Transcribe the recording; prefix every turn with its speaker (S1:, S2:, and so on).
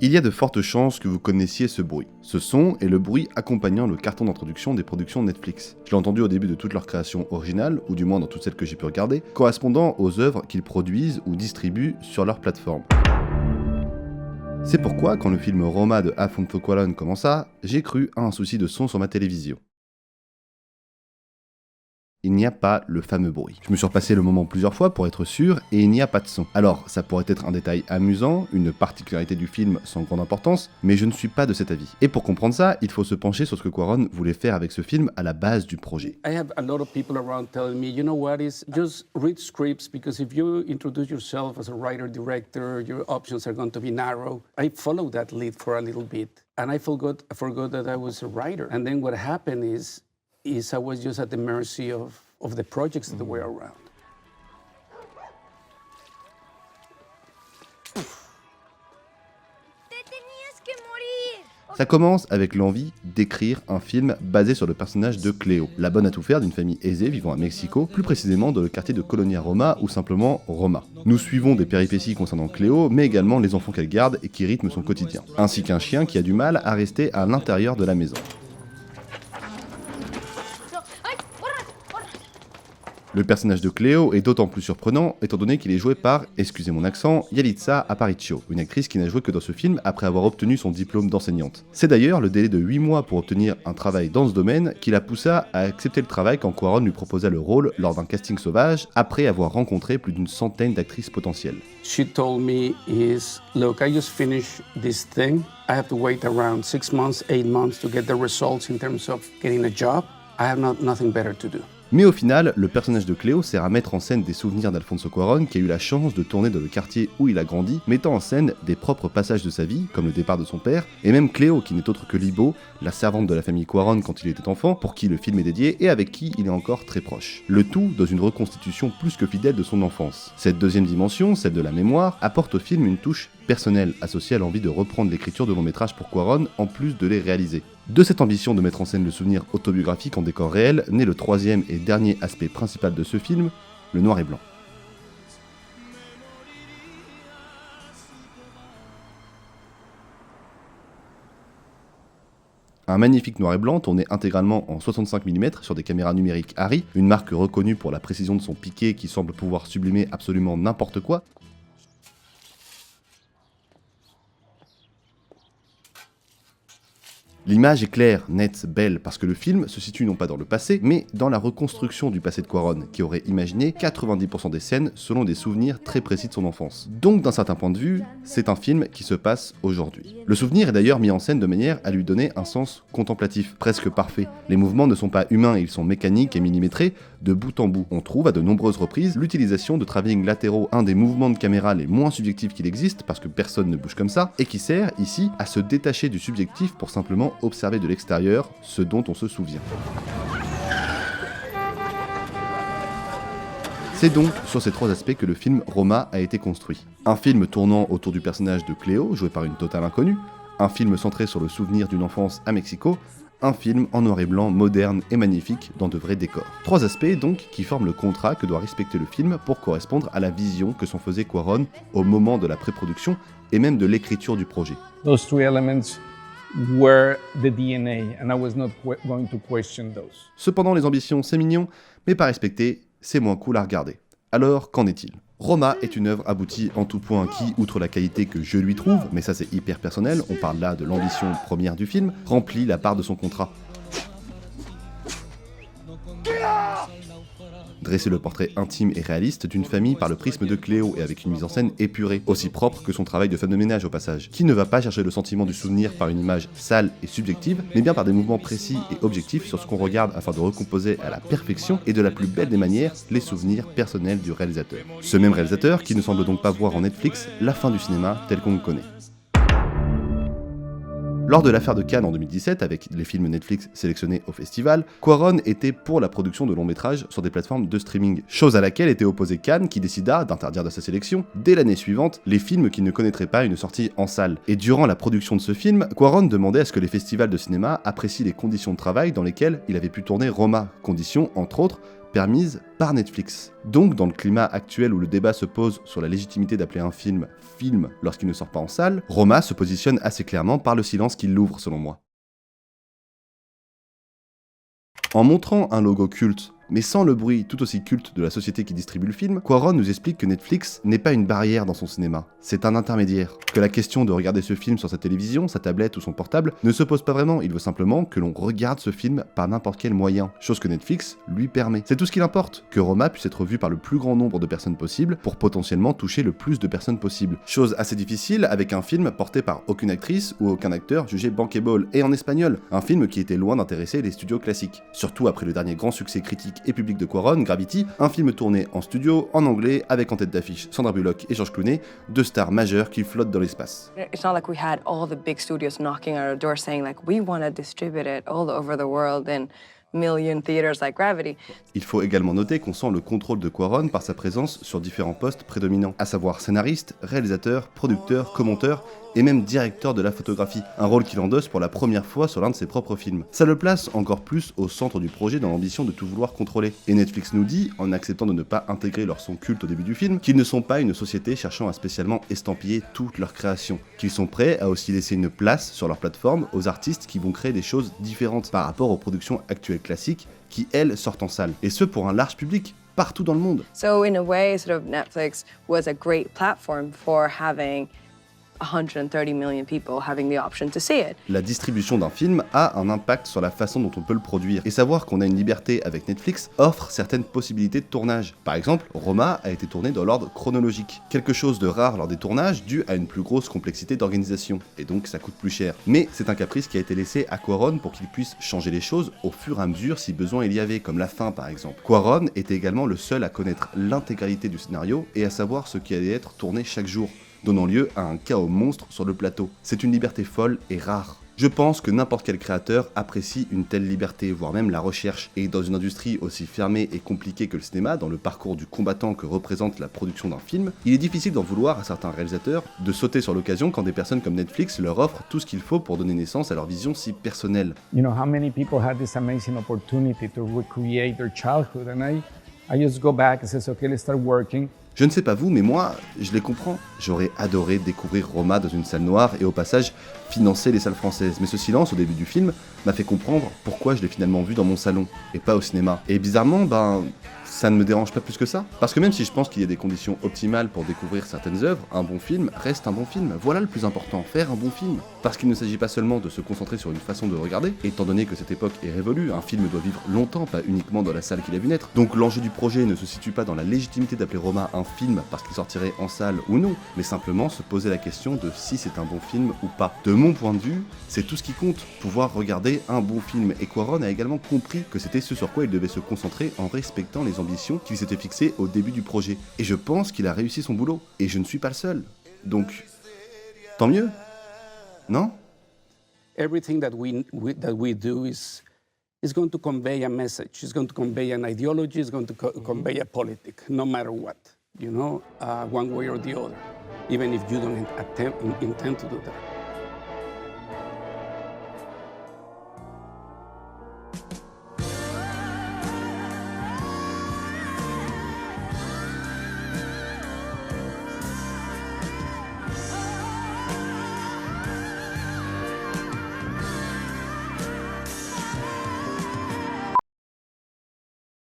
S1: Il y a de fortes chances que vous connaissiez ce bruit. Ce son est le bruit accompagnant le carton d'introduction des productions Netflix. Je l'ai entendu au début de toutes leurs créations originales, ou du moins dans toutes celles que j'ai pu regarder, correspondant aux œuvres qu'ils produisent ou distribuent sur leur plateforme. C'est pourquoi, quand le film Roma de Alfonso Cuarón commença, j'ai cru à un souci de son sur ma télévision. Il n'y a pas le fameux bruit. Je me suis repassé le moment plusieurs fois pour être sûr, et il n'y a pas de son. Alors, ça pourrait être un détail amusant, une particularité du film sans grande importance, mais je ne suis pas de cet avis. Et pour comprendre ça, il faut se pencher sur ce que Cuarón voulait faire avec ce film à la base du projet.
S2: I have a lot of people around telling me, you know what, is just read scripts, because if you introduce yourself as a writer, director, your options are going to be narrow. I followed that lead for a little bit, and I forgot that I was a writer. And then what happened is I was just at the mercy of the projects that were around.
S1: Ça commence avec l'envie d'écrire un film basé sur le personnage de Cléo, la bonne à tout faire d'une famille aisée vivant à Mexico, plus précisément dans le quartier de Colonia Roma ou simplement Roma. Nous suivons des péripéties concernant Cléo, mais également les enfants qu'elle garde et qui rythment son quotidien, ainsi qu'un chien qui a du mal à rester à l'intérieur de la maison. Le personnage de Cléo est d'autant plus surprenant étant donné qu'il est joué par, excusez mon accent, Yalitza Aparicio, une actrice qui n'a joué que dans ce film après avoir obtenu son diplôme d'enseignante. C'est d'ailleurs le délai de 8 mois pour obtenir un travail dans ce domaine qui la poussa à accepter le travail quand Cuarón lui proposa le rôle lors d'un casting sauvage après avoir rencontré plus d'une centaine d'actrices potentielles.
S2: She told me look, I just finished this thing. I have to wait around 6 months, 8 months to get the results in terms of getting a job. I have nothing better to do.
S1: Mais au final, le personnage de Cléo sert à mettre en scène des souvenirs d'Alfonso Cuarón qui a eu la chance de tourner dans le quartier où il a grandi, mettant en scène des propres passages de sa vie, comme le départ de son père, et même Cléo qui n'est autre que Libo, la servante de la famille Cuarón quand il était enfant, pour qui le film est dédié et avec qui il est encore très proche. Le tout dans une reconstitution plus que fidèle de son enfance. Cette deuxième dimension, celle de la mémoire, apporte au film une touche personnelle associée à l'envie de reprendre l'écriture de long métrage pour Cuarón en plus de les réaliser. De cette ambition de mettre en scène le souvenir autobiographique en décor réel, naît le troisième et dernier aspect principal de ce film, le noir et blanc. Un magnifique noir et blanc tourné intégralement en 65 mm sur des caméras numériques Arri, une marque reconnue pour la précision de son piqué qui semble pouvoir sublimer absolument n'importe quoi. L'image est claire, nette, belle, parce que le film se situe non pas dans le passé, mais dans la reconstruction du passé de Cuarón, qui aurait imaginé 90% des scènes selon des souvenirs très précis de son enfance. Donc d'un certain point de vue, c'est un film qui se passe aujourd'hui. Le souvenir est d'ailleurs mis en scène de manière à lui donner un sens contemplatif, presque parfait. Les mouvements ne sont pas humains, ils sont mécaniques et millimétrés, de bout en bout. On trouve à de nombreuses reprises l'utilisation de travelling latéraux, un des mouvements de caméra les moins subjectifs qu'il existe, parce que personne ne bouge comme ça, et qui sert, ici, à se détacher du subjectif pour simplement observer de l'extérieur ce dont on se souvient. C'est donc sur ces trois aspects que le film Roma a été construit. Un film tournant autour du personnage de Cléo, joué par une totale inconnue, un film centré sur le souvenir d'une enfance à Mexico, un film en noir et blanc moderne et magnifique dans de vrais décors. Trois aspects donc qui forment le contrat que doit respecter le film pour correspondre à la vision que s'en faisait Cuarón au moment de la pré-production et même de l'écriture du projet.
S3: Those three elements were the DNA, and I was not going to question those.
S1: Cependant, les ambitions, c'est mignon, mais pas respecté, c'est moins cool à regarder. Alors, qu'en est-il ? Roma est une œuvre aboutie en tout point qui, outre la qualité que je lui trouve, mais ça c'est hyper personnel, on parle là de l'ambition première du film, remplit la part de son contrat. Dresser le portrait intime et réaliste d'une famille par le prisme de Cléo et avec une mise en scène épurée, aussi propre que son travail de femme de ménage au passage, qui ne va pas chercher le sentiment du souvenir par une image sale et subjective, mais bien par des mouvements précis et objectifs sur ce qu'on regarde afin de recomposer à la perfection et de la plus belle des manières les souvenirs personnels du réalisateur. Ce même réalisateur qui ne semble donc pas voir en Netflix la fin du cinéma tel qu'on le connaît. Lors de l'affaire de Cannes en 2017, avec les films Netflix sélectionnés au festival, Cuarón était pour la production de longs métrages sur des plateformes de streaming, chose à laquelle était opposé Cannes qui décida d'interdire de sa sélection, dès l'année suivante, les films qui ne connaîtraient pas une sortie en salle. Et durant la production de ce film, Cuarón demandait à ce que les festivals de cinéma apprécient les conditions de travail dans lesquelles il avait pu tourner Roma, conditions, entre autres, permise par Netflix. Donc, dans le climat actuel où le débat se pose sur la légitimité d'appeler un film film lorsqu'il ne sort pas en salle, Roma se positionne assez clairement par le silence qui l'ouvre selon moi. En montrant un logo culte, mais sans le bruit tout aussi culte de la société qui distribue le film, Cuarón nous explique que Netflix n'est pas une barrière dans son cinéma, c'est un intermédiaire. Que la question de regarder ce film sur sa télévision, sa tablette ou son portable ne se pose pas vraiment, il veut simplement que l'on regarde ce film par n'importe quel moyen, chose que Netflix lui permet. C'est tout ce qu'il importe, que Roma puisse être vu par le plus grand nombre de personnes possible pour potentiellement toucher le plus de personnes possible. Chose assez difficile avec un film porté par aucune actrice ou aucun acteur jugé bankable et en espagnol, un film qui était loin d'intéresser les studios classiques. Surtout après le dernier grand succès critique et public de Cuarón, Gravity, un film tourné en studio, en anglais, avec en tête d'affiche Sandra Bullock et George Clooney, deux stars majeures qui flottent dans l'espace.
S4: It's not like we had all the big studios knocking at our door saying like we want to distribute it all over the world in million theaters like Gravity.
S1: Il faut également noter qu'on sent le contrôle de Cuarón par sa présence sur différents postes prédominants, à savoir scénariste, réalisateur, producteur, commenteur et même directeur de la photographie, un rôle qu'il endosse pour la première fois sur l'un de ses propres films. Ça le place encore plus au centre du projet dans l'ambition de tout vouloir contrôler. Et Netflix nous dit, en acceptant de ne pas intégrer leur son culte au début du film, qu'ils ne sont pas une société cherchant à spécialement estampiller toutes leurs créations, qu'ils sont prêts à aussi laisser une place sur leur plateforme aux artistes qui vont créer des choses différentes par rapport aux productions actuelles classiques qui, elles, sortent en salle. Et ce pour un large public, partout dans le monde.
S4: So in a way, sort of Netflix was a great platform for having 130 million people having the option to see it.
S1: La distribution d'un film a un impact sur la façon dont on peut le produire, et savoir qu'on a une liberté avec Netflix offre certaines possibilités de tournage. Par exemple, Roma a été tourné dans l'ordre chronologique, quelque chose de rare lors des tournages dû à une plus grosse complexité d'organisation, et donc ça coûte plus cher. Mais c'est un caprice qui a été laissé à Cuarón pour qu'il puisse changer les choses au fur et à mesure si besoin il y avait, comme la fin par exemple. Cuarón était également le seul à connaître l'intégralité du scénario et à savoir ce qui allait être tourné chaque jour, donnant lieu à un chaos monstre sur le plateau. C'est une liberté folle et rare. Je pense que n'importe quel créateur apprécie une telle liberté, voire même la recherche. Et dans une industrie aussi fermée et compliquée que le cinéma, dans le parcours du combattant que représente la production d'un film, il est difficile d'en vouloir à certains réalisateurs de sauter sur l'occasion quand des personnes comme Netflix leur offrent tout ce qu'il faut pour donner naissance à leur vision si personnelle.
S3: You know, how many people had this amazing opportunity to recreate their childhood, and I just go back and says, okay, let's start working.
S1: Je ne sais pas vous, mais moi, je les comprends. J'aurais adoré découvrir Roma dans une salle noire et au passage financer les salles françaises. Mais ce silence au début du film m'a fait comprendre pourquoi je l'ai finalement vu dans mon salon et pas au cinéma. Et bizarrement, ça ne me dérange pas plus que ça. Parce que même si je pense qu'il y a des conditions optimales pour découvrir certaines œuvres, un bon film reste un bon film. Voilà le plus important, faire un bon film. Parce qu'il ne s'agit pas seulement de se concentrer sur une façon de regarder, étant donné que cette époque est révolue, un film doit vivre longtemps, pas uniquement dans la salle qu'il a vu naître. Donc l'enjeu du projet ne se situe pas dans la légitimité d'appeler Roma un film parce qu'il sortirait en salle ou non, mais simplement se poser la question de si c'est un bon film ou pas. De mon point de vue, c'est tout ce qui compte, pouvoir regarder un bon film. Et Cuarón a également compris que c'était ce sur quoi il devait se concentrer en respectant les ambitions qu'il s'était fixées au début du projet. Et je pense qu'il a réussi son boulot. Et je ne suis pas le seul. Donc, tant mieux. Non?
S2: Everything that we do is going to convey a message. It's going to convey an ideology. It's going to convey a politic, no matter what, you know, one way or the other, even if you don't intend to do that.